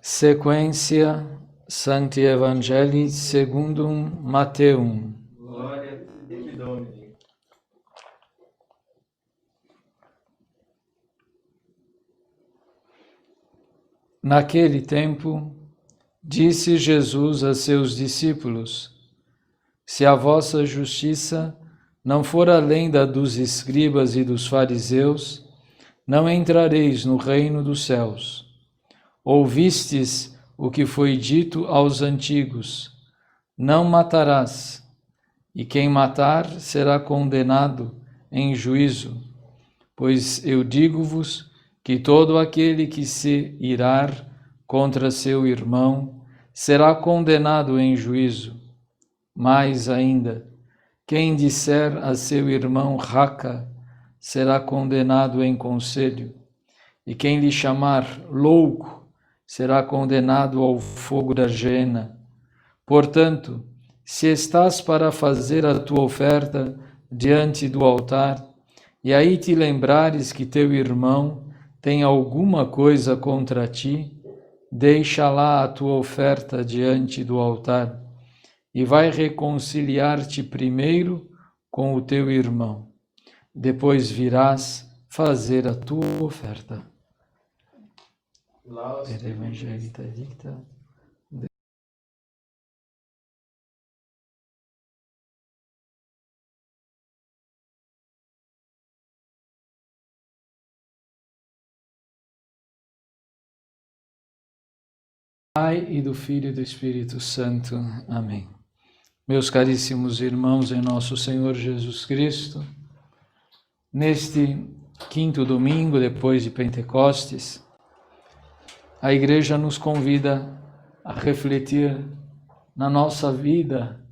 Sequência Sancti Evangelii secundum Mateum. Glória a ti, Domine. Naquele tempo, disse Jesus a seus discípulos: Se a vossa justiça não for além da dos escribas e dos fariseus, não entrareis no reino dos céus. Ouvistes o que foi dito aos antigos: não matarás, e quem matar será condenado em juízo. Pois eu digo-vos que todo aquele que se irar contra seu irmão será condenado em juízo. Mais ainda, quem disser a seu irmão raca será condenado em conselho, e quem lhe chamar louco será condenado ao fogo da gena. Portanto, se estás para fazer a tua oferta diante do altar, e aí te lembrares que teu irmão tem alguma coisa contra ti, deixa lá a tua oferta diante do altar, e vai reconciliar-te primeiro com o teu irmão. Depois virás fazer a tua oferta. Per evangelita dicta. Pai e do Filho e do Espírito Santo. Amém. Meus caríssimos irmãos em nosso Senhor Jesus Cristo, neste quinto domingo depois de Pentecostes, a Igreja nos convida a refletir na nossa vida,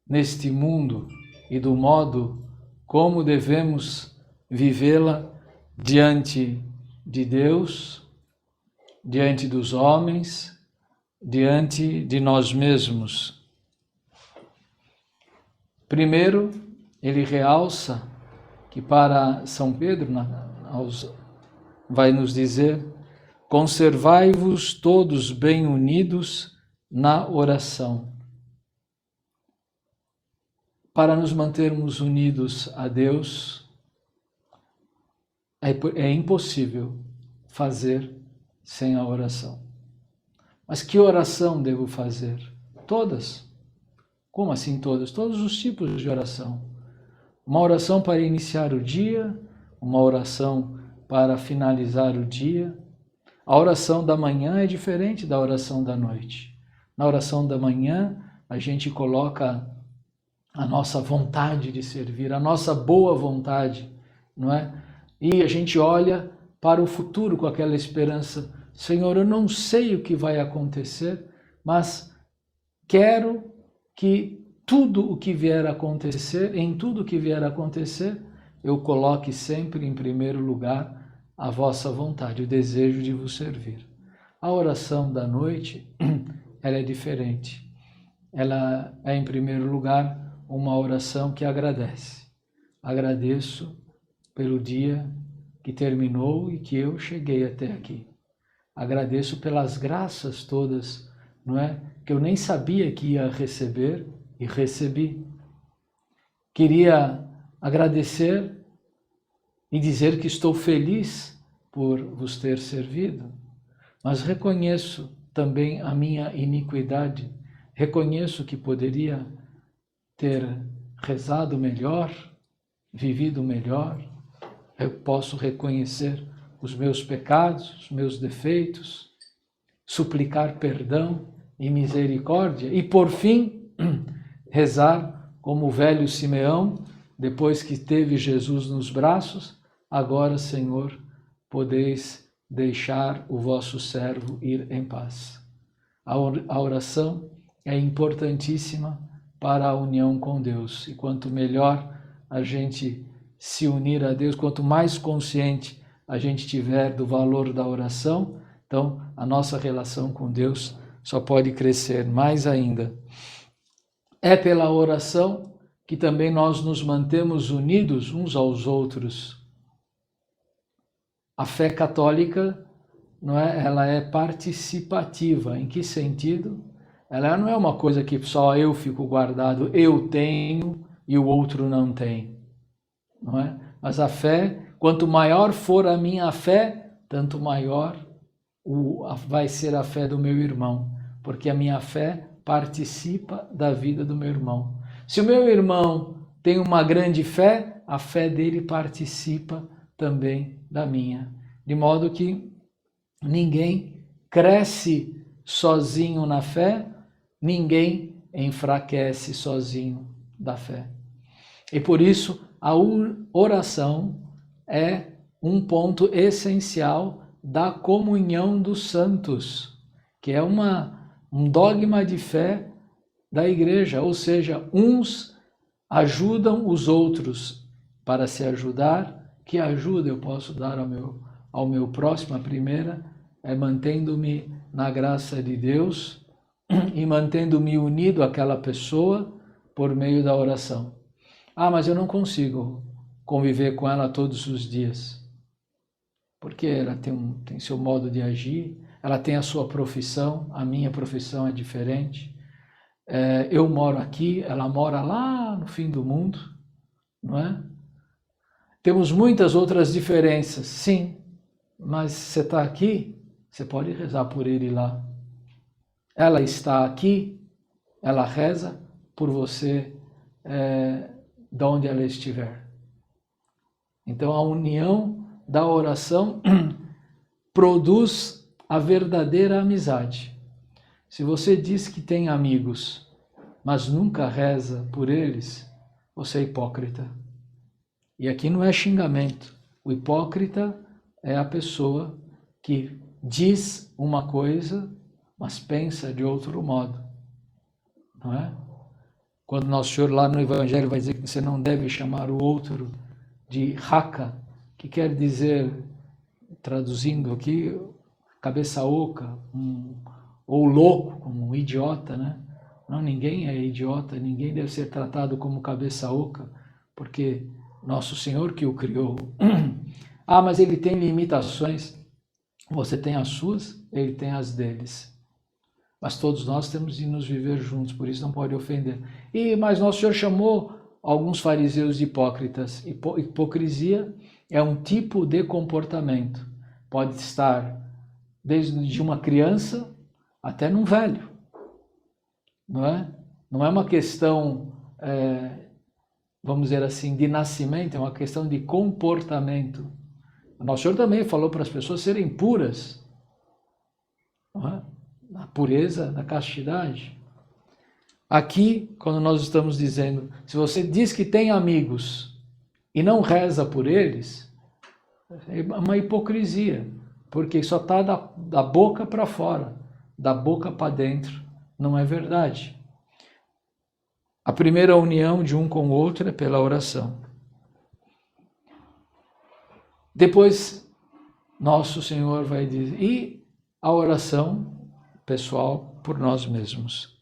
neste mundo e do modo como devemos vivê-la diante de Deus, diante dos homens, diante de nós mesmos. Primeiro, ele realça que para São Pedro vai nos dizer: conservai-vos todos bem unidos na oração. Para nos mantermos unidos a Deus, é impossível fazer sem a oração. Mas que oração devo fazer? Todas. Como assim todas? Todos os tipos de oração. Uma oração para iniciar o dia, uma oração para finalizar o dia. A oração da manhã é diferente da oração da noite. Na oração da manhã, a gente coloca a nossa vontade de servir, a nossa boa vontade, não é? E a gente olha para o futuro com aquela esperança: Senhor, eu não sei o que vai acontecer, mas quero que tudo o que vier a acontecer, em tudo o que vier a acontecer, eu coloque sempre em primeiro lugar a vossa vontade, o desejo de vos servir. A oração da noite, ela é diferente. Ela é, em primeiro lugar, uma oração que agradece. Agradeço pelo dia que terminou e que eu cheguei até aqui. Agradeço pelas graças todas, não é? Que eu nem sabia que ia receber e recebi. Queria agradecer e dizer que estou feliz por vos ter servido, mas reconheço também a minha iniquidade, reconheço que poderia ter rezado melhor, vivido melhor. Eu posso reconhecer os meus pecados, os meus defeitos, suplicar perdão e misericórdia e, por fim, rezar como o velho Simeão, depois que teve Jesus nos braços: agora, Senhor, podeis deixar o vosso servo ir em paz. A oração é importantíssima para a união com Deus, e quanto melhor a gente se unir a Deus, quanto mais consciente a gente tiver do valor da oração, então a nossa relação com Deus só pode crescer mais ainda. É pela oração que também nós nos mantemos unidos uns aos outros. A fé católica não é? Ela é participativa. Em que sentido? Ela não é uma coisa que só eu fico guardado, eu tenho e o outro não tem, não é? Mas a fé, quanto maior for a minha fé, tanto maior vai ser a fé do meu irmão, porque a minha fé participa da vida do meu irmão. Se o meu irmão tem uma grande fé, a fé dele participa também da minha, de modo que ninguém cresce sozinho na fé, ninguém enfraquece sozinho da fé. E por isso a oração é um ponto essencial da comunhão dos santos, que é um dogma de fé da igreja, ou seja, uns ajudam os outros para se ajudar. Que ajuda eu posso dar ao meu próximo? A primeira é mantendo-me na graça de Deus e mantendo-me unido àquela pessoa por meio da oração. Ah, mas eu não consigo conviver com ela todos os dias. Porque ela tem seu modo de agir, ela tem a sua profissão, a minha profissão é diferente. Eu moro aqui, ela mora lá no fim do mundo, não é? Temos muitas outras diferenças, sim, mas você está aqui, você pode rezar por ele lá. Ela está aqui, ela reza por você de onde ela estiver. Então a união da oração produz a verdadeira amizade. Se você diz que tem amigos, mas nunca reza por eles, você é hipócrita. E aqui não é xingamento. O hipócrita é a pessoa que diz uma coisa, mas pensa de outro modo. Não é? Quando Nosso Senhor lá no Evangelho vai dizer que você não deve chamar o outro de raca, que quer dizer, traduzindo aqui, cabeça oca, ou louco, como um idiota, né? Não, ninguém é idiota, ninguém deve ser tratado como cabeça oca, porque Nosso Senhor que o criou. Ah, mas ele tem limitações. Você tem as suas, ele tem as deles. Mas todos nós temos de nos viver juntos, por isso não pode ofender. Mas Nosso Senhor chamou alguns fariseus de hipócritas. Hipocrisia é um tipo de comportamento. Pode estar desde uma criança até num velho. Não é? Não é uma questão, vamos dizer assim, de nascimento, é uma questão de comportamento. O Nosso Senhor também falou para as pessoas serem puras. Não é? A pureza da castidade. Aqui, quando nós estamos dizendo, se você diz que tem amigos e não reza por eles, é uma hipocrisia, porque só está da boca para fora, da boca para dentro, não é verdade. A primeira união de um com o outro é pela oração. Depois, Nosso Senhor vai dizer, e a oração pessoal por nós mesmos.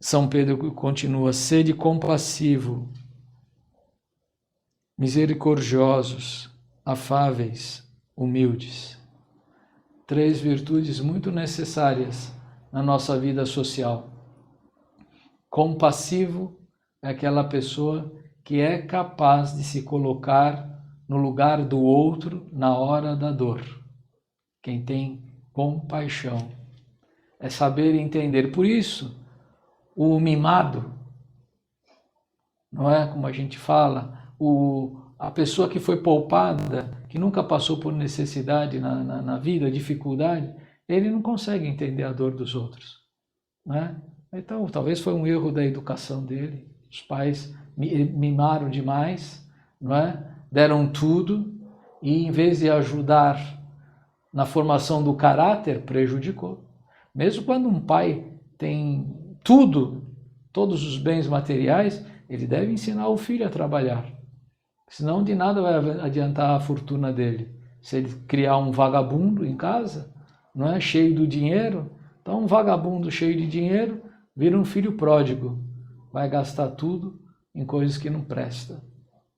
São Pedro continua, sede compassivo, misericordiosos, afáveis, humildes. 3 virtudes muito necessárias na nossa vida social. Compassivo é aquela pessoa que é capaz de se colocar no lugar do outro na hora da dor. Quem tem compaixão é saber entender. Por isso, o mimado, não é como a gente fala, a pessoa que foi poupada, que nunca passou por necessidade na vida, dificuldade, ele não consegue entender a dor dos outros, não é? Então, talvez foi um erro da educação dele. Os pais mimaram demais, não é? Deram tudo e, em vez de ajudar na formação do caráter, prejudicou. Mesmo quando um pai tem tudo, todos os bens materiais, ele deve ensinar o filho a trabalhar. Senão de nada vai adiantar a fortuna dele. Se ele criar um vagabundo em casa, não é, cheio do dinheiro, então um vagabundo cheio de dinheiro vira um filho pródigo, vai gastar tudo em coisas que não prestam,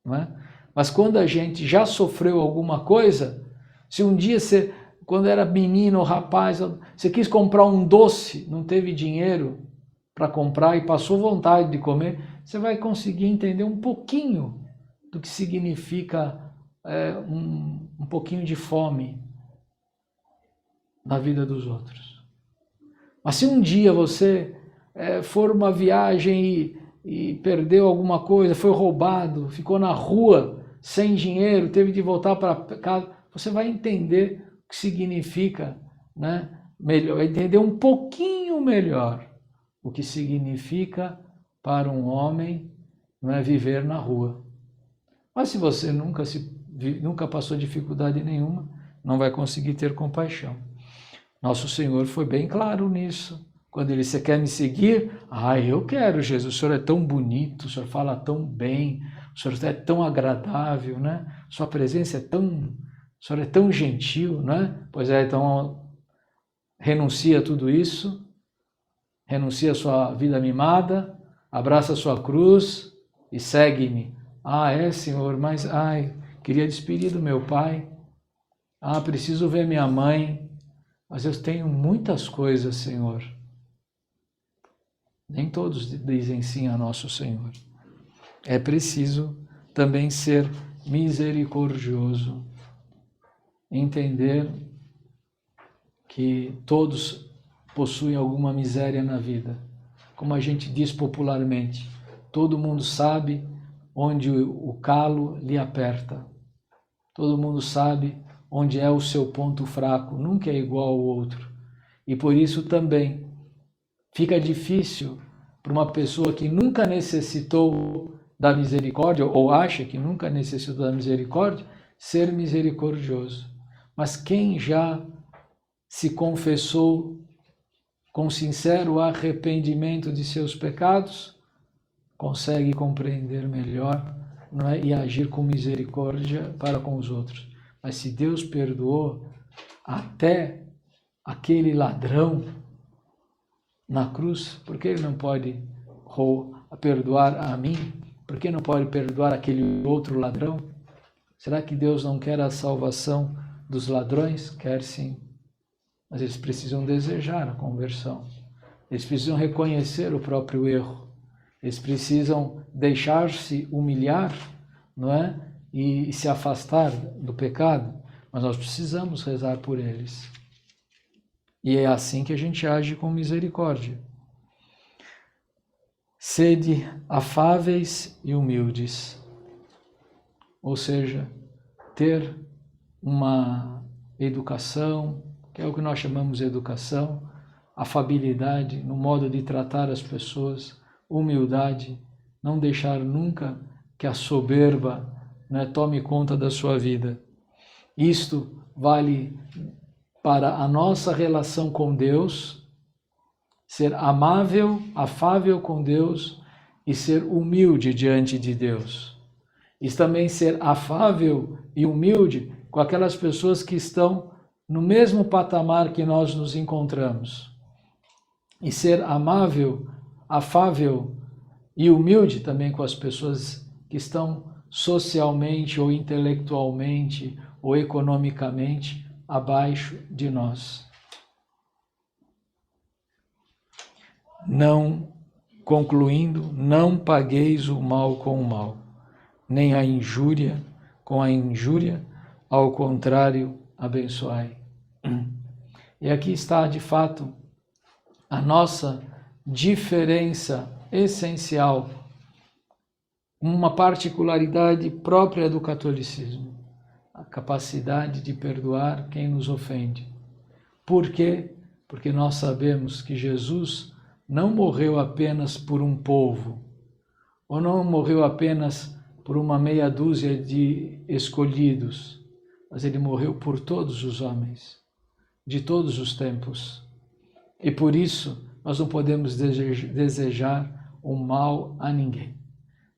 não é? Mas quando a gente já sofreu alguma coisa, se um dia você quando era menino, rapaz, você quis comprar um doce, não teve dinheiro para comprar e passou vontade de comer, você vai conseguir entender um pouquinho do que significa um pouquinho de fome na vida dos outros. Mas se um dia você for uma viagem e perdeu alguma coisa, foi roubado, ficou na rua sem dinheiro, teve de voltar para casa, você vai entender o que significa, né? Melhor, vai entender um pouquinho melhor o que significa para um homem, não é, viver na rua. Mas se você nunca passou dificuldade nenhuma, não vai conseguir ter compaixão. Nosso Senhor foi bem claro nisso. Quando ele disse, você quer me seguir? Eu quero, Jesus, o Senhor é tão bonito, o Senhor fala tão bem, o Senhor é tão agradável, né? Sua presença o Senhor é tão gentil, né? Pois é, então renuncia a tudo isso, renuncia a sua vida mimada, abraça a sua cruz e segue-me. Senhor, mas queria despedir do meu pai. Preciso ver minha mãe, mas eu tenho muitas coisas, Senhor. Nem todos dizem sim a nosso Senhor. É preciso também ser misericordioso, entender que todos possuem alguma miséria na vida. Como a gente diz popularmente, todo mundo sabe onde o calo lhe aperta. Todo mundo sabe onde é o seu ponto fraco, nunca é igual ao outro. E por isso também fica difícil para uma pessoa que nunca necessitou da misericórdia, ou acha que nunca necessitou da misericórdia, ser misericordioso. Mas quem já se confessou com sincero arrependimento de seus pecados, consegue compreender melhor, não é? E agir com misericórdia para com os outros. Mas se Deus perdoou até aquele ladrão na cruz, por que ele não pode perdoar a mim? Por que não pode perdoar aquele outro ladrão? Será que Deus não quer a salvação dos ladrões? Quer sim. Mas eles precisam desejar a conversão. Eles precisam reconhecer o próprio erro. Eles precisam deixar-se humilhar, não é? E se afastar do pecado. Mas nós precisamos rezar por eles. E é assim que a gente age com misericórdia. Sede afáveis e humildes. Ou seja, ter uma educação, que é o que nós chamamos de educação, afabilidade no modo de tratar as pessoas, humildade, não deixar nunca que a soberba, né, tome conta da sua vida. Isto vale para a nossa relação com Deus, ser amável, afável com Deus e ser humilde diante de Deus. E também ser afável e humilde com aquelas pessoas que estão no mesmo patamar que nós nos encontramos. E ser amável, afável e humilde também com as pessoas que estão socialmente ou intelectualmente ou economicamente abaixo de nós. Concluindo, não pagueis o mal com o mal, nem a injúria com a injúria, ao contrário, abençoai. E aqui está, de fato, a nossa diferença essencial, uma particularidade própria do catolicismo, a capacidade de perdoar quem nos ofende. Por quê? Porque nós sabemos que Jesus não morreu apenas por um povo, ou não morreu apenas por uma meia dúzia de escolhidos, mas ele morreu por todos os homens, de todos os tempos. E por isso nós não podemos desejar o mal a ninguém.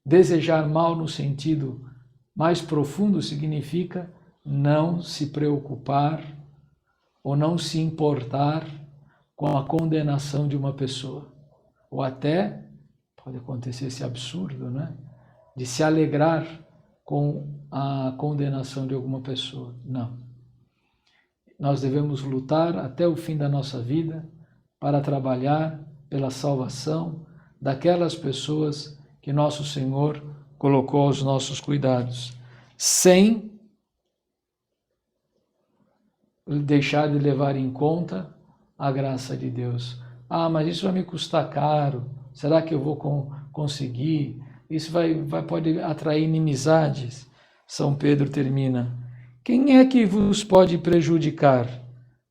Desejar mal no sentido mais profundo significa não se preocupar ou não se importar com a condenação de uma pessoa. Ou até, pode acontecer esse absurdo, né? De se alegrar com a condenação de alguma pessoa. Não. nós devemos lutar até o fim da nossa vida para trabalhar pela salvação daquelas pessoas que nosso Senhor colocou aos nossos cuidados, sem deixar de levar em conta a graça de Deus. Ah, mas isso vai me custar caro. Será que eu vou conseguir? Isso pode atrair inimizades. São Pedro termina: quem é que vos pode prejudicar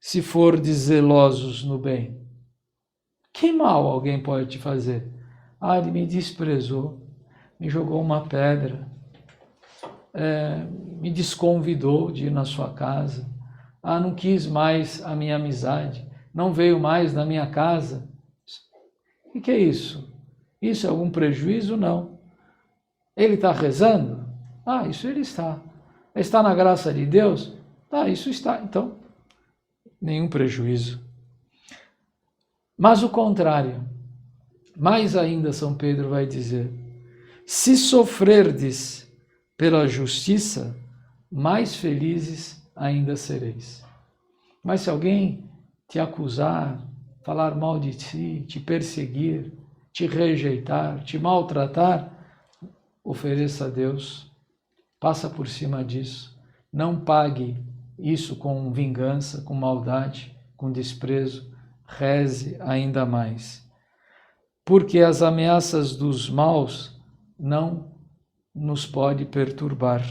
se fordes zelosos no bem? Que mal alguém pode te fazer? Ah, ele me desprezou, me jogou uma pedra, me desconvidou de ir na sua casa. Ah, não quis mais a minha amizade, não veio mais na minha casa. O que é isso? Isso é algum prejuízo? Não. Ele está rezando? Ah, isso ele está. Está na graça de Deus? Ah, isso está. Então, nenhum prejuízo. Mas o contrário, mais ainda São Pedro vai dizer: se sofrerdes pela justiça, mais felizes ainda sereis. Mas se alguém te acusar, falar mal de ti, te perseguir, te rejeitar, te maltratar, ofereça a Deus, passa por cima disso, não pague isso com vingança, com maldade, com desprezo, reze ainda mais. Porque as ameaças dos maus não nos pode perturbar.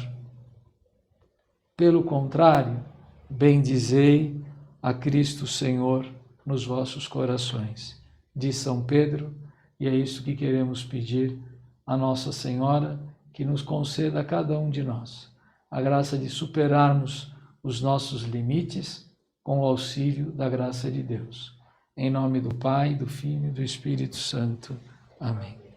Pelo contrário, bendizei a Cristo Senhor nos vossos corações. Diz São Pedro, e é isso que queremos pedir a Nossa Senhora, que nos conceda a cada um de nós a graça de superarmos os nossos limites com o auxílio da graça de Deus. Em nome do Pai, do Filho e do Espírito Santo. Amém.